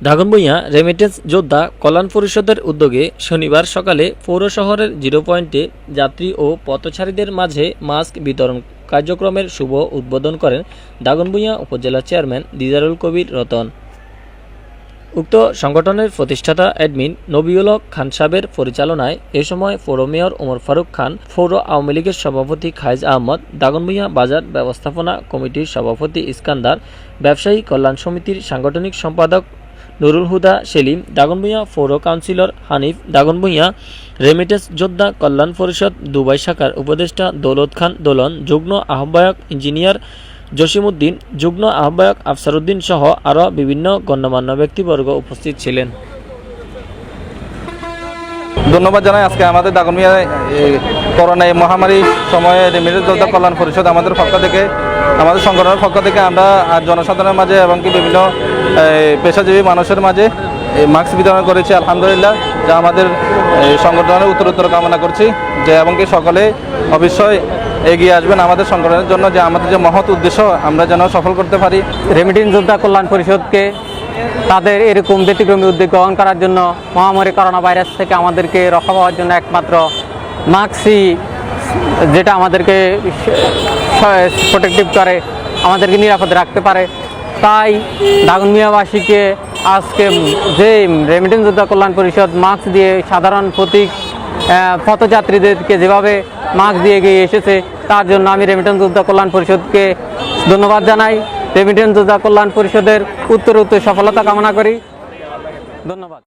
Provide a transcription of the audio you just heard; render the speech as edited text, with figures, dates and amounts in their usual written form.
Daganbhuiyan remittance যোদ্ধা কল্যাণ পরিষদের উদ্যোগে শনিবার সকালে পৌর শহরের 0 পয়েন্টে যাত্রী ও পথচারীদের মাঝে মাস্ক বিতরণ কার্যক্রমের শুভ উদ্বোধন করেন দাগনভূঞা উপজেলা চেয়ারম্যান দিদারুল কবির রতন। উক্ত সংগঠনের প্রতিষ্ঠাতা অ্যাডমিন নবিউল হক খান সাহেবের পরিচালনায় এ সময় পৌর মেয়র ওমর ফারুক খান, পৌর আওয়ামী লীগের সভাপতি খাইজ আহমদ, দাগনভূঞা বাজার ব্যবস্থাপনা কমিটির সভাপতি ইস্কান্দার, ব্যবসায়ী কল্যাণ সমিতির সাংগঠনিক সম্পাদক নুরুল হুদা সেলিম, দাগনভূঞা পৌর কাউন্সিলর হানিফ, দাগনভূঞা রেমিটেন্স যোদ্ধা কল্যাণ পরিষদ দুবাই শাখার উপদেষ্টা দৌলত খান দোলন, যুগ্ম আহ্বায়ক ইঞ্জিনিয়ার জসিমউদ্দিন, যুগ্ম আহ্বায়ক আফসারউদ্দিন সহ আরও বিভিন্ন গণ্যমান্য ব্যক্তিবর্গ উপস্থিত ছিলেন। ধন্যবাদ জানাই। আজকে আমাদের দাগনভূঞা করোনা মহামারী সময়ে রেমিটেন্স যোদ্ধা কল্যাণ পরিষদ আমাদের পক্ষ থেকে, আমাদের সংগঠনের পক্ষ থেকে আমরা জনসাধারণের মাঝে এবং কি বিভিন্ন পেশাজীবী মানুষের মাঝে মাস্ক বিতরণ করেছি। আলহামদুলিল্লাহ, যা আমাদের সংগঠনের উত্তরোত্তর কামনা করছি যে এবং কি সকলে অবশ্যই এগিয়ে আসবেন আমাদের সংগঠনের জন্য, যে আমাদের যে মহৎ উদ্দেশ্য আমরা যেন সফল করতে পারি। রেমিটেন্স যোদ্ধা কল্যাণ পরিষদকে তাদের এরকম ব্যতিক্রমী উদ্যোগ গ্রহণ করার জন্য, মহামারী করোনা ভাইরাস থেকে আমাদেরকে রক্ষা পাওয়ার জন্য একমাত্র মাস্কই যেটা আমাদেরকে প্রোটেক্টিভ করে, আমাদেরকে নিরাপদে রাখতে পারে। তাই দাগনভূঞাবাসীকে আজকে যে রেমিটেন্স যোদ্ধা কল্যাণ পরিষদ মাস্ক দিয়ে সাধারণ পথযাত্রীদেরকে যেভাবে মাস্ক দিয়ে এগিয়ে এসেছে, তার জন্য আমি রেমিটেন্স যোদ্ধা কল্যাণ পরিষদকে ধন্যবাদ জানাই। রেমিটেন্স যোদ্ধা কল্যাণ পরিষদের উত্তরোত্তর সফলতা কামনা করি। ধন্যবাদ।